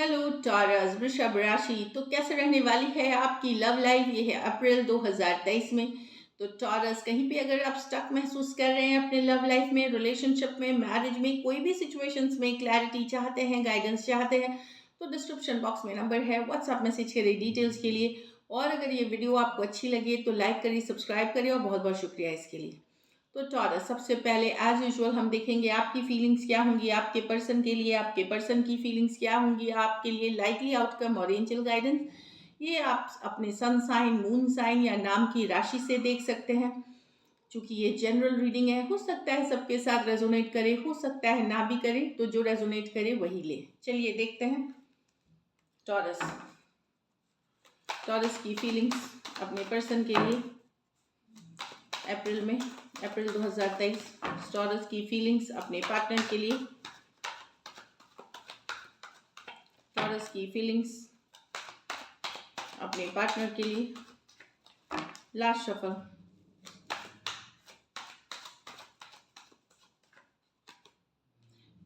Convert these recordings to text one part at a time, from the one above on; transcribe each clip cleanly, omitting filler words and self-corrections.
Hello taurus वृषभ राशि। तो कैसे रहने वाली है आपकी लव लाइफ, ये है अप्रैल 2023 में। तो टॉरस, कहीं पे अगर आप स्टक महसूस कर रहे हैं अपने लव लाइफ में, रिलेशनशिप में, मैरिज में, कोई भी सिचुएशंस में क्लैरिटी चाहते हैं, गाइडेंस चाहते हैं, तो डिस्क्रिप्शन बॉक्स में नंबर है, व्हाट्सएप मैसेज करिए डिटेल्स के लिए। और अगर ये वीडियो आपको अच्छी लगे तो लाइक करिए, सब्सक्राइब करिए, और बहुत बहुत शुक्रिया इसके लिए। तो टॉरस, सबसे पहले एज यूजुअल हम देखेंगे आपकी फीलिंग्स क्या होंगी आपके पर्सन के लिए, आपके पर्सन की फीलिंग्स क्या होंगी आपके लिए, लाइकली आउटकम और एंजल गाइडेंस। ये आप अपने सन साइन, मून साइन या नाम की राशि से देख सकते हैं। चूंकि ये जनरल रीडिंग है, हो सकता है सबके साथ रेजोनेट करे, हो सकता है ना भी करे, तो जो रेजोनेट करे वही ले। चलिए देखते हैं टॉरस, टॉरस की फीलिंग्स अपने पर्सन के लिए अप्रैल 2023। टॉरस की फीलिंग्स अपने पार्टनर के लिए, टॉरस की फीलिंग्स अपने पार्टनर के लिए। Last shuffle.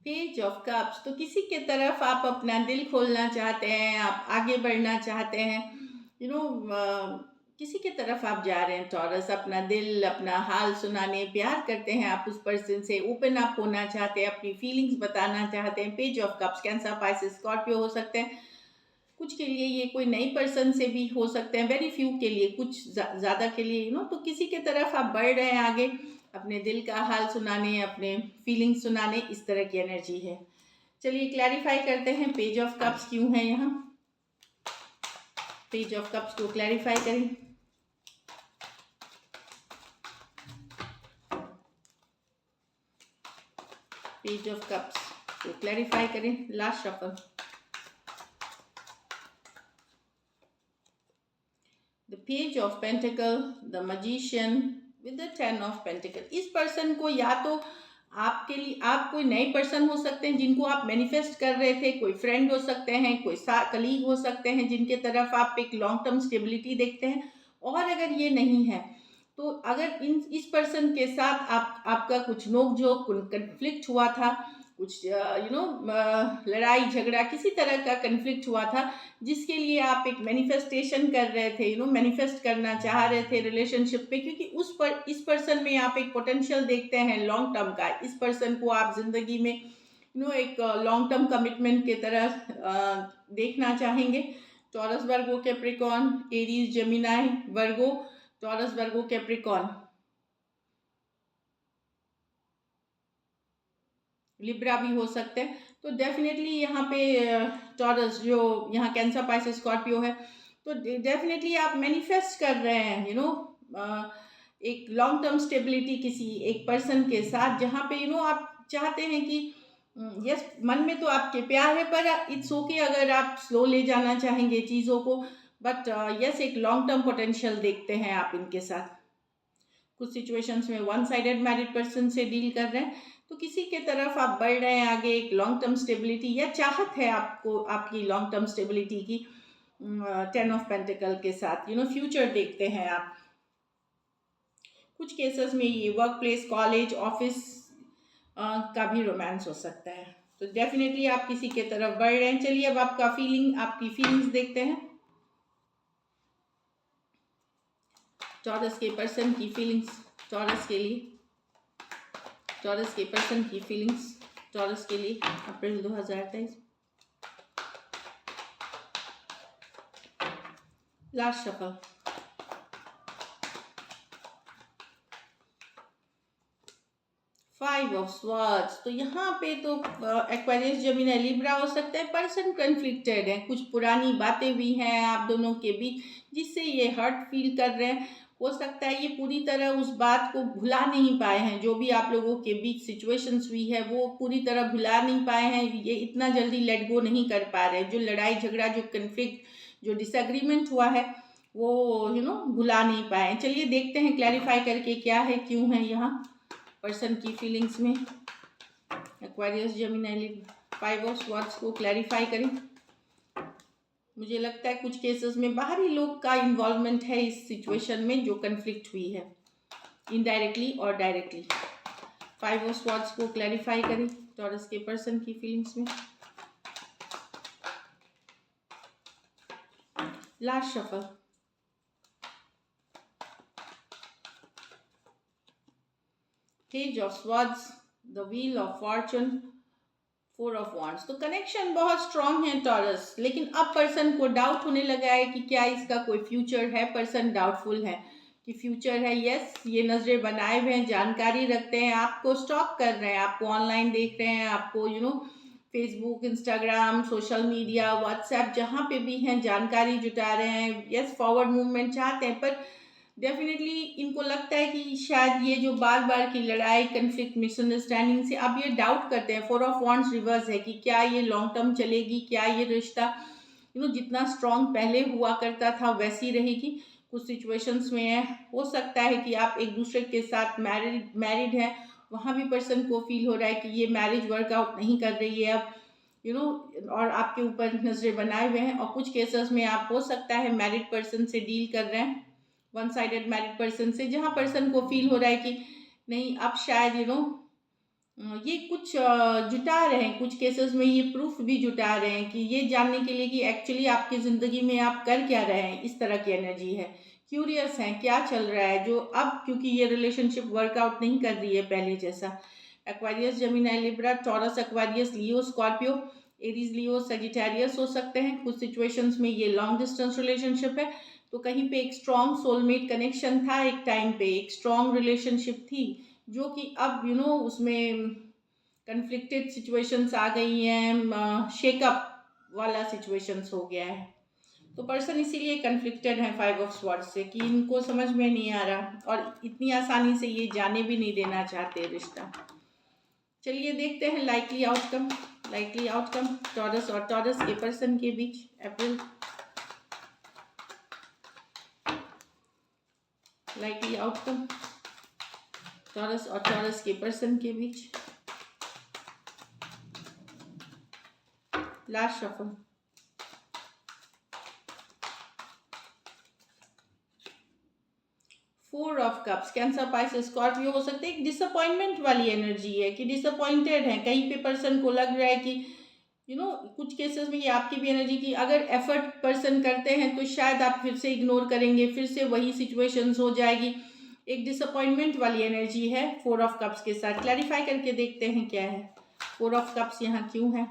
Page of cups. तो किसी के तरफ आप अपना दिल खोलना चाहते हैं, आप आगे बढ़ना चाहते हैं, यू नो किसी के तरफ आप जा रहे हैं टॉरस, अपना दिल, अपना हाल सुनाने, प्यार करते हैं आप उस पर्सन से, ओपन अप होना चाहते हैं, अपनी फीलिंग्स बताना चाहते हैं। Page of cups, Cancer, Pisces, Scorpio हो सकते हैं। कुछ के लिए ये कोई नई पर्सन से भी हो सकते हैं, वेरी फ्यू के लिए, कुछ ज़्यादा के लिए तो किसी के तरफ आप बढ़ रहे हैं आगे, अपने दिल का हाल सुनाने, अपने फीलिंग्स सुनाने, इस तरह की एनर्जी है। चलिए क्लैरिफाई करते हैं पेज ऑफ कप्स क्यों है यहाँ। पेज ऑफ कप्स को क्लैरिफाई करें। पेज ऑफ कप्स को क्लैरिफाई करें। Last shuffle. The page of pentacle, the magician with the 10 of pentacle. इस पर्सन को या तो आपके लिए आप कोई नए पर्सन हो सकते हैं जिनको आप मैनिफेस्ट कर रहे थे, कोई फ्रेंड हो सकते हैं, कोई कलीग हो सकते हैं जिनके तरफ आप एक लॉन्ग टर्म स्टेबिलिटी देखते हैं। और अगर ये नहीं है तो अगर इस पर्सन के साथ आपका कुछ नोक झोंक, कन्फ्लिक्ट हुआ था, कुछ लड़ाई झगड़ा, किसी तरह का कन्फ्लिक्ट हुआ था, जिसके लिए आप एक मैनिफेस्टेशन कर रहे थे, मैनिफेस्ट करना चाह रहे थे रिलेशनशिप पे, क्योंकि इस पर्सन में आप एक पोटेंशियल देखते हैं लॉन्ग टर्म का। इस पर्सन को आप जिंदगी में एक लॉन्ग टर्म कमिटमेंट की तरह देखना चाहेंगे। टॉरस, वर्गो, कैप्रिकॉर्न, एरीज, जेमिनाई, वर्गो, टॉरस, वर्गो, कैप्रिकॉर्न, लिब्रा भी हो सकते हैं। तो डेफिनेटली यहाँ पे टॉरस, जो यहाँ कैंसर, पाइसेस, स्कॉर्पियो है, तो डेफिनेटली आप मैनिफेस्ट कर रहे हैं एक लॉन्ग टर्म स्टेबिलिटी किसी एक पर्सन के साथ, जहाँ पे आप चाहते हैं कि यस, मन में तो आपके प्यार है, पर इट्स ओके अगर आप स्लो ले जाना चाहेंगे चीज़ों को, बट यस, एक लॉन्ग टर्म पोटेंशियल देखते हैं आप इनके साथ। कुछ सिचुएशंस में वन साइडेड मैरिड पर्सन से डील कर रहे हैं, तो किसी के तरफ आप बढ़ रहे हैं आगे, एक लॉन्ग टर्म स्टेबिलिटी या चाहत है आपको आपकी लॉन्ग टर्म स्टेबिलिटी की। 10 ऑफ पेंटिकल के साथ फ्यूचर देखते हैं आप। कुछ केसेस में ये वर्क प्लेस, कॉलेज, ऑफिस का भी रोमांस हो सकता है। तो डेफिनेटली आप किसी के तरफ बढ़ रहे हैं। चलिए अब आपकी फीलिंग्स देखते हैं। टॉरस के पर्सन की फीलिंग्स, टॉरस के लिए, टॉरस के पर्सन की फीलिंग्स टॉरस के लिए अप्रैल 2023। Last shuffle. Five of swords. तो यहाँ पे तो एक्वेरियस, जेमिनी, लिब्रा हो सकता है। पर्सन कन्फ्लिक्टेड है, कुछ पुरानी बातें भी हैं आप दोनों के बीच जिससे ये हर्ट फील कर रहे हैं। हो सकता है ये पूरी तरह उस बात को भुला नहीं पाए हैं, जो भी आप लोगों के बीच सिचुएशंस हुई है वो पूरी तरह भुला नहीं पाए हैं, ये इतना जल्दी लेट गो नहीं कर पा रहे। जो लड़ाई झगड़ा, जो कन्फ्लिक्ट, जो डिसएग्रीमेंट हुआ है, वो भुला नहीं पाए। चलिए देखते हैं क्लैरिफाई करके क्या है, क्यों है यहाँ पर्सन की फीलिंग्स में। Aquarius, Gemini, five of swords को क्लैरिफाई करें। मुझे लगता है कुछ केसेस में बाहरी लोग का इन्वॉल्वमेंट है इस सिचुएशन में जो कन्फ्लिक्ट हुई है, इनडायरेक्टली और डायरेक्टली। फाइव ऑफ स्वॉर्ड्स को क्लैरिफाई करें टॉरस के पर्सन की फीलिंग्स में। Last shuffle. Page of swords, the wheel of Fortune, four of wands. तो कनेक्शन बहुत स्ट्रांग है टॉरस, लेकिन अब पर्सन को डाउट होने लगा है कि क्या इसका कोई फ्यूचर है। पर्सन डाउटफुल है कि फ्यूचर है। यस, ये नजरें बनाए हुए हैं, जानकारी रखते हैं, आपको स्टॉक कर रहे हैं, आपको ऑनलाइन देख रहे हैं, आपको Facebook, Instagram, social media, WhatsApp, जहाँ पे भी हैं जानकारी जुटा रहे हैं। यस, फॉरवर्ड मूवमेंट चाहते हैं, पर डेफिनेटली इनको लगता है कि शायद ये जो बार बार की लड़ाई, कंफ्लिक्ट, मिसअंडरस्टैंडिंग से अब ये डाउट करते हैं। फोर ऑफ वॉन्ड्स रिवर्स है कि क्या ये लॉन्ग टर्म चलेगी, क्या ये रिश्ता जितना स्ट्रांग पहले हुआ करता था वैसी रहेगी। कुछ सिचुएशंस में है, हो सकता है कि आप एक दूसरे के साथ मैरिड है, वहाँ भी पर्सन को फील हो रहा है कि ये मैरिज वर्कआउट नहीं कर रही है अब, और आपके ऊपर नजरें बनाए हुए हैं। और कुछ केसेस में आप हो सकता है मैरिड पर्सन से डील कर रहे हैं, वन साइडेड मैरिड पर्सन से, जहाँ पर्सन को फील हो रहा है कि नहीं, अब शायद ये कुछ जुटा रहे हैं। कुछ केसेस में ये प्रूफ भी जुटा रहे हैं कि ये जानने के लिए कि एक्चुअली आपकी ज़िंदगी में आप कर क्या रहे हैं। इस तरह की एनर्जी है, क्यूरियस हैं क्या चल रहा है, जो अब क्योंकि ये रिलेशनशिप वर्कआउट नहीं कर रही है पहले जैसा। Aquarius, Gemini, Libra, Taurus, Aquarius, Leo, Scorpio, Aries, Leo, Sagittarius हो सकते हैं। कुछ सिचुएशंस में ये लॉन्ग डिस्टेंस रिलेशनशिप है, तो कहीं पे एक स्ट्रॉन्ग सोलमेट कनेक्शन था, एक टाइम पे एक स्ट्रॉन्ग रिलेशनशिप थी, जो कि अब उसमें कन्फ्लिक्टेड सिचुएशंस आ गई हैं, शेकअप वाला सिचुएशंस हो गया है। तो पर्सन इसीलिए कन्फ्लिक्टेड है फाइव ऑफ स्वॉर्ड्स से, कि इनको समझ में नहीं आ रहा और इतनी आसानी से ये जाने भी नहीं देना चाहते रिश्ता। चलिए देखते हैं लाइकली आउटकम टॉरस और टॉरस के पर्सन के बीच अप्रैल। लाइकली आउटकम टॉरस और टॉरस के पर्सन के बीच। Last shuffle. Four of cups, Cancer, Pisces, Scorpio हो सकते हैं। एक डिसअपॉइंटमेंट वाली एनर्जी है कि डिसअपॉइंटेड है, कहीं पे पर्सन को लग रहा है कि कुछ केसेस में ये आपकी भी एनर्जी की अगर एफर्ट पर्सन करते हैं तो शायद आप फिर से इग्नोर करेंगे, फिर से वही सिचुएशंस हो जाएगी। एक डिसअपॉइंटमेंट वाली एनर्जी है फोर ऑफ कप्स के साथ। क्लैरिफाई करके देखते हैं क्या है। फोर ऑफ कप्स यहाँ क्यों है?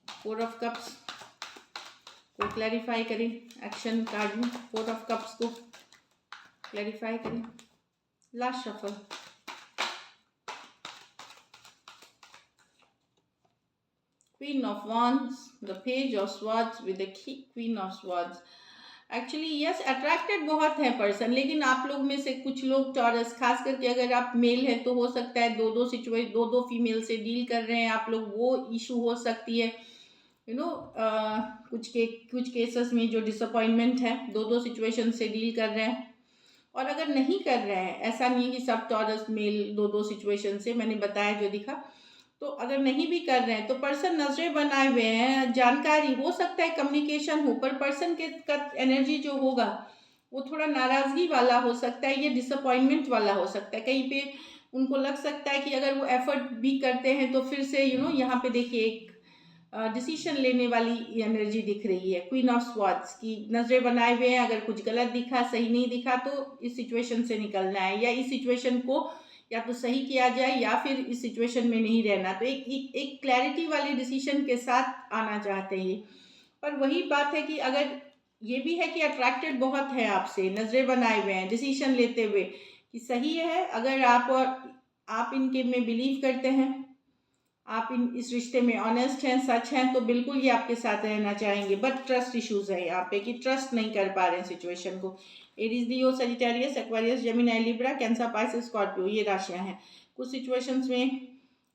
फोर ऑफ कप्स को क्लैरिफाई करें, एक्शन कार्ड में फोर ऑफ कप्स को क्लैरिफाई करें। Last shuffle. Queen of wands, the page of swords with the queen of swords। Actually yes, attracted बहुत है पर्सन, लेकिन आप लोग में से कुछ लोग टॉरस, खास करके अगर आप मेल है तो हो सकता है दो फीमेल से डील कर रहे हैं आप लोग, वो इशू हो सकती है। कुछ केसेस में जो डिसअपॉइंटमेंट है, दो सिचुएशन से डील कर रहे हैं। और अगर नहीं कर रहे हैं, ऐसा नहीं है कि सब टॉरस मेल दो सिचुएशन से, मैंने बताया जो दिखा, तो अगर नहीं भी कर रहे हैं तो पर्सन नजरें बनाए हुए हैं, जानकारी हो सकता है, कम्युनिकेशन हो, पर पर्सन के का एनर्जी जो होगा वो थोड़ा नाराजगी वाला हो सकता है, ये डिसअपॉइंटमेंट वाला हो सकता है। कहीं पे उनको लग सकता है कि अगर वो एफर्ट भी करते हैं तो फिर से यहाँ पे देखिए एक डिसीजन लेने वाली एनर्जी दिख रही है। क्वीन ऑफ स्वॉर्ड्स की नजरें बनाए हुए हैं, अगर कुछ गलत दिखा, सही नहीं दिखा तो इस सिचुएशन से निकलना है, या इस सिचुएशन को या तो सही किया जाए या फिर इस सिचुएशन में नहीं रहना। तो एक क्लैरिटी वाले डिसीजन के साथ आना चाहते हैं ये। पर वही बात है कि अगर ये भी है कि अट्रैक्टेड बहुत है आपसे, नजरें बनाए हुए हैं डिसीजन लेते हुए कि सही है। अगर आप इनके में बिलीव करते हैं, आप इस रिश्ते में ऑनेस्ट हैं, सच हैं, तो बिल्कुल ये आपके साथ रहना चाहेंगे। बट ट्रस्ट इश्यूज है यहाँ पे कि ट्रस्ट नहीं कर पा रहे हैं सिचुएशन को। Aries, Leo, Sagittarius, Aquarius, Gemini, Libra, Cancer, Pisces, Scorpio, ये राशियां हैं। कुछ सिचुएशंस में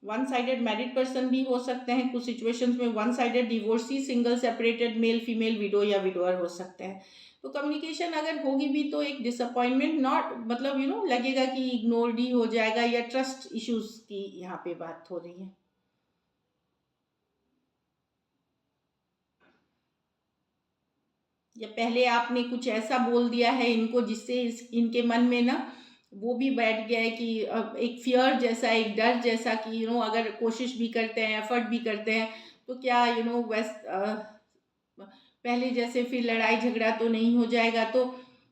वन साइडेड मैरिड पर्सन भी हो सकते हैं, कुछ सिचुएशंस में one sided divorcee, single, separated, male female, window या विडोअर हो सकते हैं। तो कम्युनिकेशन अगर होगी भी तो एक डिसअपॉइंटमेंट, नॉट मतलब लगेगा कि इग्नोर्ड ही हो जाएगा, या ट्रस्ट इश्यूज की यहाँ पे बात हो रही है। या पहले आपने कुछ ऐसा बोल दिया है इनको जिससे इनके मन में ना वो भी बैठ गया है कि एक फियर जैसा, एक डर जैसा कि अगर कोशिश भी करते हैं, एफर्ट भी करते हैं तो क्या पहले जैसे फिर लड़ाई झगड़ा तो नहीं हो जाएगा, तो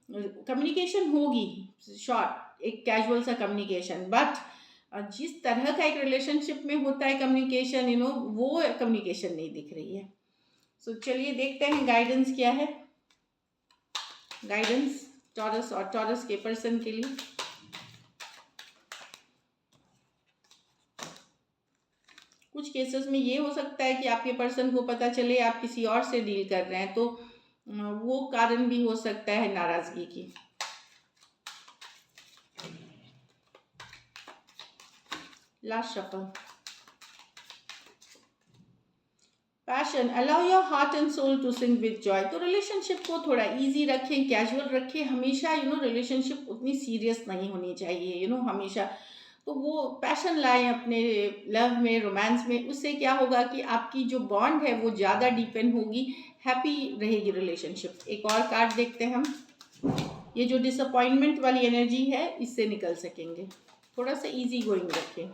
कम्युनिकेशन होगी, शॉर्ट एक कैजुअल सा कम्युनिकेशन, बट जिस तरह का एक रिलेशनशिप में होता है कम्युनिकेशन, वो कम्युनिकेशन नहीं दिख रही है। सो चलिए देखते हैं गाइडेंस क्या है। गाइडेंस टॉरस और टॉरस के पर्सन के लिए। कुछ केसेस में ये हो सकता है कि आपके पर्सन को पता चले आप किसी और से डील कर रहे हैं, तो वो कारण भी हो सकता है नाराजगी की। Last shuffle. Passion, allow your heart and soul to sing with joy. तो रिलेशनशिप को थोड़ा इजी रखें, कैजुअल रखें, हमेशा रिलेशनशिप उतनी सीरियस नहीं होनी चाहिए, हमेशा। तो वो पैशन लाएं अपने लव में, रोमांस में, उससे क्या होगा कि आपकी जो बॉन्ड है वो ज़्यादा डीपेन होगी, हैप्पी रहेगी रिलेशनशिप। एक और कार्ड देखते हैं हम। ये जो डिसअपॉइंटमेंट वाली एनर्जी है इससे निकल सकेंगे। थोड़ा सा इजी गोइंग रखें।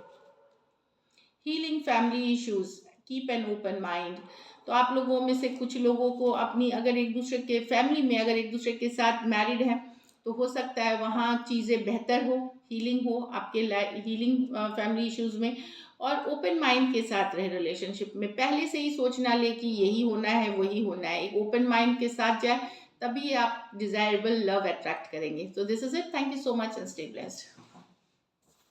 Healing family issues, keep an open mind. तो आप लोगों में से कुछ लोगों को अपनी, अगर एक दूसरे के फैमिली में, अगर एक दूसरे के साथ मैरिड हैं, तो हो सकता है वहाँ चीज़ें बेहतर हो, हीलिंग हो आपके हीलिंग फैमिली इश्यूज में। और ओपन माइंड के साथ रहे रिलेशनशिप में, पहले से ही सोचना ले कि यही होना है वही होना है, एक ओपन माइंड के साथ जाए, तभी आप डिजायरेबल लव अट्रैक्ट करेंगे। So this is it, thank you so much and stay blessed.